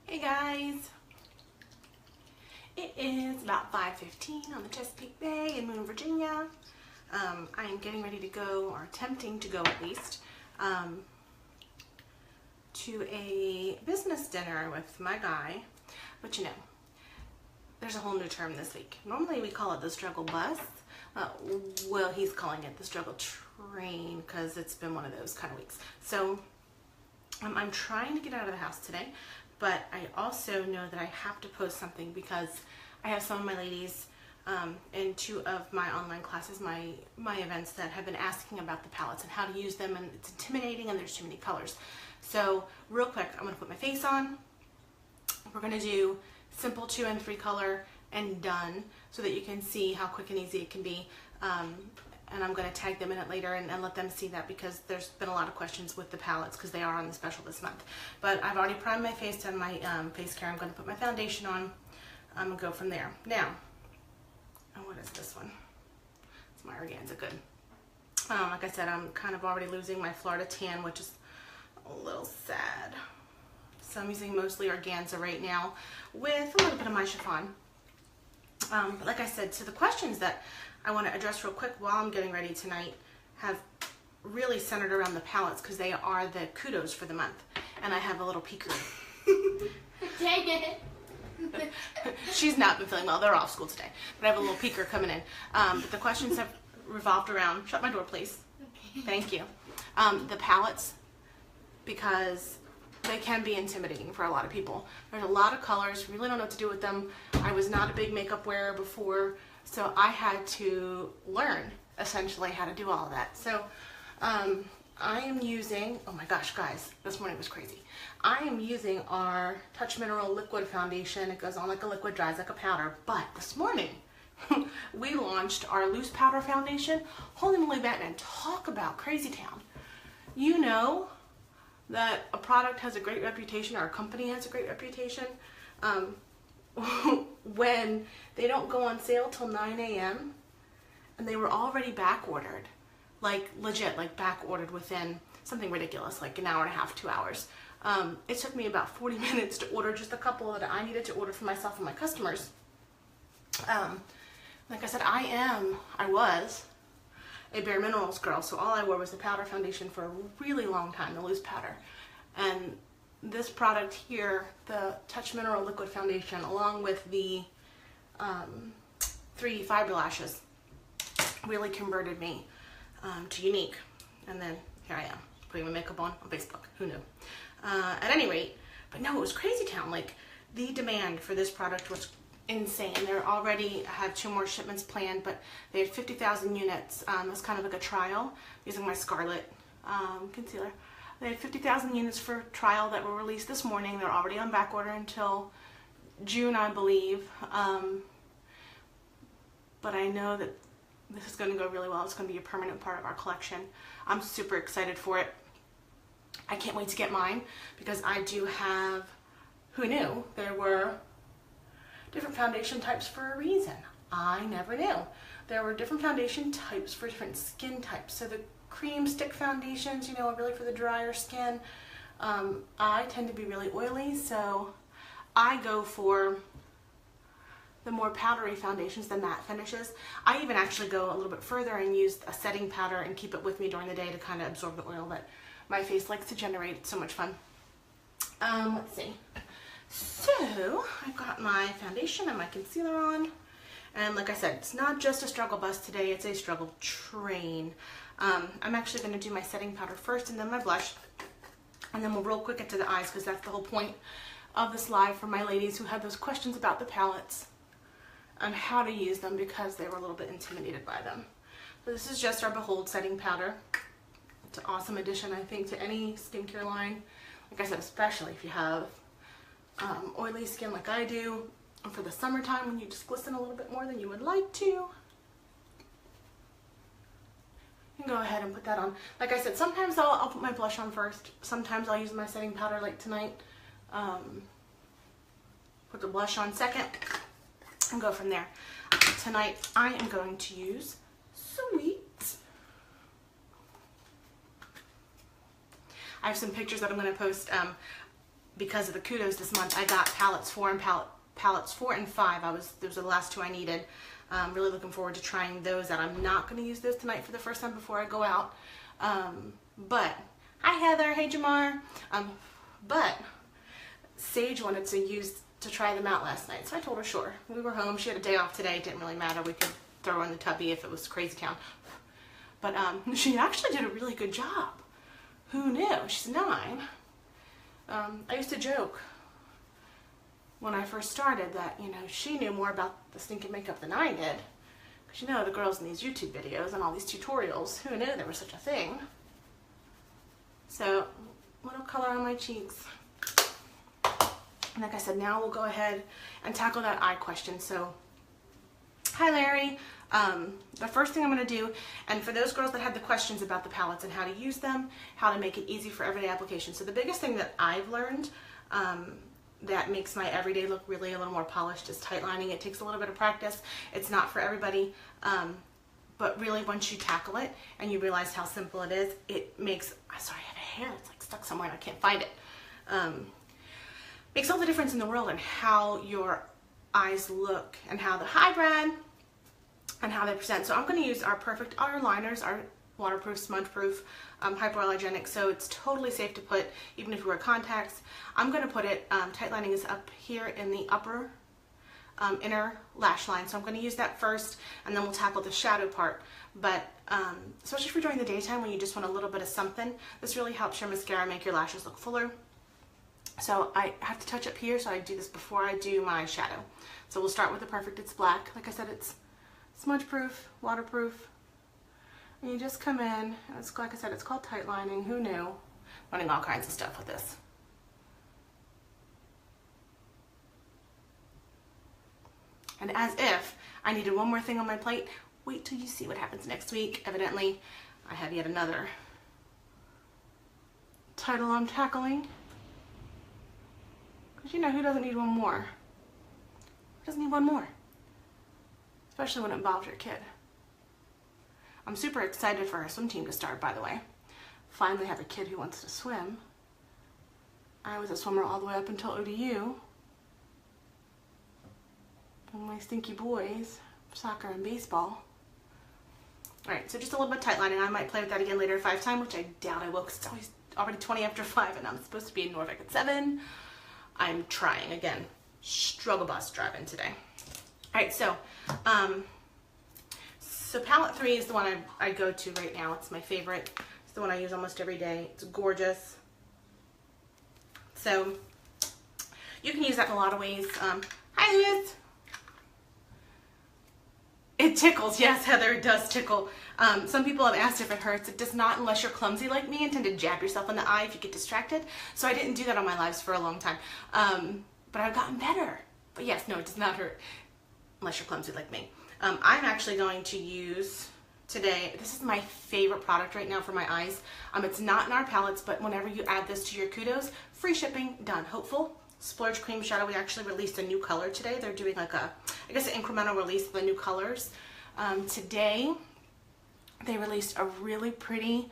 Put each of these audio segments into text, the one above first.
Hey guys, it is about 5:15 on the Chesapeake Bay in Moon, Virginia. I am getting ready to go, or attempting to go at least, to a business dinner with my guy. But you know, there's a whole new term this week. Normally we call it the struggle bus. Well, he's calling it the struggle train because it's been one of those kind of weeks. So I'm trying to get out of the house today, but I also know that I have to post something because I have some of my ladies in two of my online classes, my events, that have been asking about the palettes and how to use them, and it's intimidating and there's too many colors. So real quick, I'm going to put my face on. We're going to do simple 2 and 3 color and done, so that you can see how quick and easy it can be. And I'm going to tag them in it later and let them see that, because there's been a lot of questions with the palettes because they are on the special this month. But I've already primed my face, done my face care. I'm going to put my foundation on and go from there. Now, what is this one? It's my organza good. Like I said, I'm kind of already losing my Florida tan, which is a little sad. So I'm using mostly organza right now with a little bit of my chiffon. But like I said, so the questions that I want to address real quick while I'm getting ready tonight have really centered around the palettes, because they are the kudos for the month. And I have a little peeker. Dang it. She's not been feeling well. They're off school today. But I have a little peeker coming in. But the questions have revolved around, shut my door please. Okay. Thank you. The palettes, because they can be intimidating for a lot of people. There's a lot of colors, really don't know what to do with them. I was not a big makeup wearer before, so I had to learn essentially how to do all of that. So I am using, oh my gosh guys, this morning was crazy. I am using our Touch Mineral Liquid Foundation. It goes on like a liquid, dries like a powder. But this morning we launched our loose powder foundation. Holy moly, Batman, talk about crazy town. You know that a product has a great reputation, or a company has a great reputation, when they don't go on sale till 9 a.m. and they were already back ordered, like legit, like back ordered within something ridiculous, like an hour and a half, 2 hours. It took me about 40 minutes to order just a couple that I needed to order for myself and my customers. Like I said, I was a Bare Minerals girl, so all I wore was the powder foundation for a really long time, the loose powder. And this product here, the Touch Mineral Liquid Foundation, along with the 3D Fiber Lashes, really converted me to unique. And then here I am, putting my makeup on Facebook. Who knew? At any rate, but no, it was crazy town. Like, the demand for this product was insane. They're already have 2 more shipments planned, but they had 50,000 units. It was kind of like a trial using my Scarlet concealer. They had 50,000 units for trial that were released this morning. They're already on back order until June, I believe. But I know that this is going to go really well. It's going to be a permanent part of our collection. I'm super excited for it. I can't wait to get mine, because I do have, who knew there were different foundation types for a reason. I never knew. There were different foundation types for different skin types. So the cream stick foundations, you know, are really for the drier skin. I tend to be really oily, so I go for the more powdery foundations, the matte finishes. I even actually go a little bit further and use a setting powder and keep it with me during the day to kind of absorb the oil that my face likes to generate. It's so much fun. Let's see. So I've got my foundation and my concealer on, and like I said, it's not just a struggle bus today, it's a struggle train. I'm actually going to do my setting powder first and then my blush, and then we'll real quick get to the eyes, because that's the whole point of this live for my ladies who had those questions about the palettes and how to use them, because they were a little bit intimidated by them. So this is just our Behold setting powder. It's an awesome addition, I think, to any skincare line. Like I said, especially if you have oily skin like I do, and for the summertime when you just glisten a little bit more than you would like to. You can go ahead and put that on. Like I said, sometimes I'll put my blush on first. Sometimes I'll use my setting powder, like tonight. Put the blush on second and go from there. Tonight I am going to use Sweet. I have some pictures that I'm going to post. because of the kudos this month, I got palettes 4 and palettes 4 and 5. Those are the last 2 I needed. Really looking forward to trying those out. I'm not going to use those tonight for the first time before I go out. But hi Heather, hey Jamar. But Sage wanted to try them out last night, so I told her sure. We were home. She had a day off today. It didn't really matter. We could throw her in the tubby if it was crazy town. But she actually did a really good job. Who knew? She's 9. I used to joke when I first started that, you know, she knew more about the stinking makeup than I did. Because, you know, the girls in these YouTube videos and all these tutorials, who knew there was such a thing? So, little color on my cheeks. And like I said, now we'll go ahead and tackle that eye question. So, hi Larry. The first thing I'm going to do, and for those girls that had the questions about the palettes and how to use them, how to make it easy for everyday application. So the biggest thing that I've learned that makes my everyday look really a little more polished is tight lining. It takes a little bit of practice. It's not for everybody, but really once you tackle it and you realize how simple it is, it makes, sorry, I have a hair that's like stuck somewhere and I can't find it. Makes all the difference in the world in how your eyes look and how the, hi Brad, and how they present. So I'm going to use our Perfect liners, our waterproof, smudge-proof, hypoallergenic, so it's totally safe to put even if you wear contacts. I'm going to put it, tight lining is up here in the upper inner lash line, so I'm going to use that first, and then we'll tackle the shadow part. But especially for during the daytime when you just want a little bit of something, this really helps your mascara make your lashes look fuller. So I have to touch up here, so I do this before I do my shadow. So we'll start with the Perfect, it's black. Like I said, it's smudge proof, waterproof, and you just come in, and it's, like I said, it's called tight lining. Who knew? Running all kinds of stuff with this. And as if I needed one more thing on my plate, wait till you see what happens next week. Evidently, I have yet another title I'm tackling. Because you know, who doesn't need one more? Who doesn't need one more? Especially when it involves your kid. I'm super excited for our swim team to start, by the way. Finally have a kid who wants to swim. I was a swimmer all the way up until ODU. And my stinky boys, soccer and baseball. Alright, so just a little bit of tight lining. I might play with that again later at 5 time, which I doubt I will because it's already 20 after 5 and I'm supposed to be in Norfolk at 7. I'm trying again. Struggle bus driving today. Alright, so palette 3 is the one I go to right now. It's my favorite. It's the one I use almost every day. It's gorgeous. So you can use that in a lot of ways. Hi Liz. It tickles. Yes, Heather, it does tickle. Some people have asked if it hurts. It does not unless you're clumsy like me and tend to jab yourself in the eye if you get distracted. So I didn't do that on my lives for a long time. But I've gotten better. But yes, no, it does not hurt unless you're clumsy like me. I'm actually going to use today, this is my favorite product right now for my eyes. It's not in our palettes, but whenever you add this to your kudos, free shipping, done. Hopeful Splurge Cream Shadow. We actually released a new color today. They're doing like a, I guess, an incremental release of the new colors. Today, they released a really pretty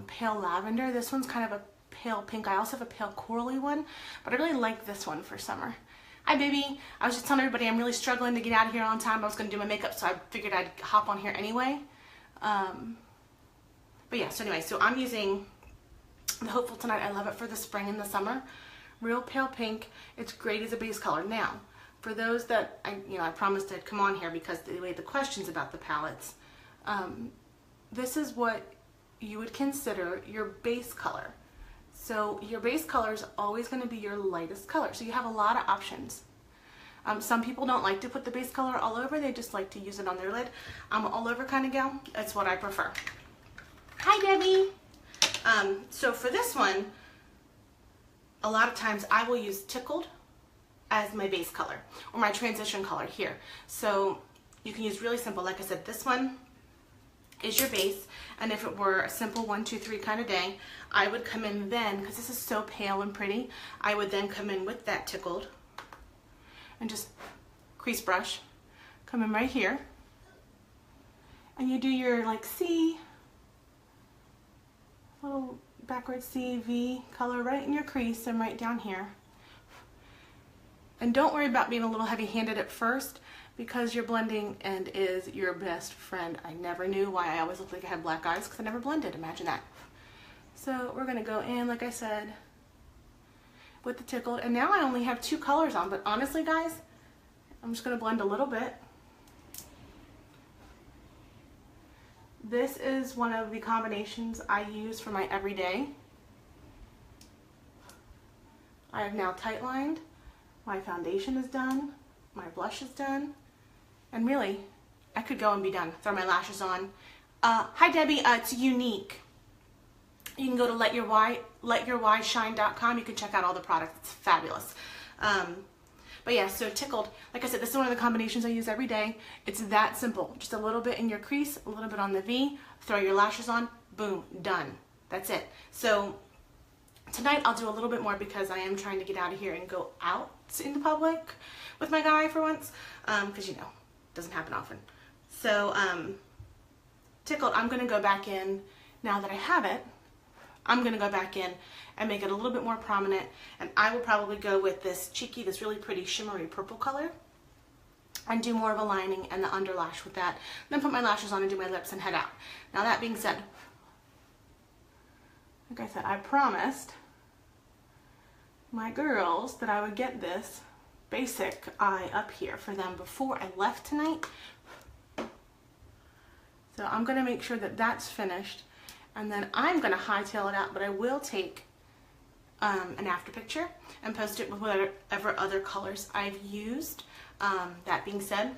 pale lavender. This one's kind of a pale pink. I also have a pale corally one, but I really like this one for summer. Hi baby, I was just telling everybody I'm really struggling to get out of here on time. I was going to do my makeup, so I figured I'd hop on here anyway. But yeah, so anyway, so I'm using the Hopeful Tonight. I love it for the spring and the summer. Real pale pink. It's great as a base color. Now, for those that, I promised I'd come on here because they had the questions about the palettes. This is what you would consider your base color. So your base color is always going to be your lightest color. So you have a lot of options. Some people don't like to put the base color all over. They just like to use it on their lid. I'm an all over kind of gal. That's what I prefer. Hi Debbie. So for this one, a lot of times I will use Tickled as my base color or my transition color here. So you can use really simple. Like I said, this one is your base, and if it were a simple 1, 2, 3 kind of day, I would come in then, because this is so pale and pretty, I would then come in with that Tickled and just crease brush, come in right here, and you do your like C, little backwards C, V color right in your crease and right down here. And don't worry about being a little heavy-handed at first because your blending end is your best friend. I never knew why I always looked like I had black eyes because I never blended. Imagine that. So we're going to go in, like I said, with the Tickled. And now I only have 2 colors on, but honestly, guys, I'm just going to blend a little bit. This is one of the combinations I use for my everyday. I have now tightlined. My foundation is done. My blush is done. And really, I could go and be done. Throw my lashes on. Hi Debbie, it's Unique. You can go to letyourwhyshine.com. You can check out all the products. It's fabulous. But yeah, so Tickled, like I said, this is one of the combinations I use every day. It's that simple. Just a little bit in your crease, a little bit on the V, throw your lashes on, boom, done. That's it. So tonight I'll do a little bit more because I am trying to get out of here and go out in the public with my guy for once, because you know, it doesn't happen often. So Tickled, I'm going to go back in, now that I have it, I'm going to go back in and make it a little bit more prominent, and I will probably go with this cheeky, this really pretty shimmery purple color, and do more of a lining and the underlash with that. Then put my lashes on and do my lips and head out. Now that being said, like I said, I promised my girls that I would get this basic eye up here for them before I left tonight. So I'm going to make sure that that's finished, and then I'm going to hightail it out, but I will take an after picture and post it with whatever other colors I've used. That being said,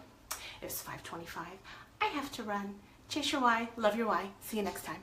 it's 5:25. I have to run. Chase your why, love your why. See you next time.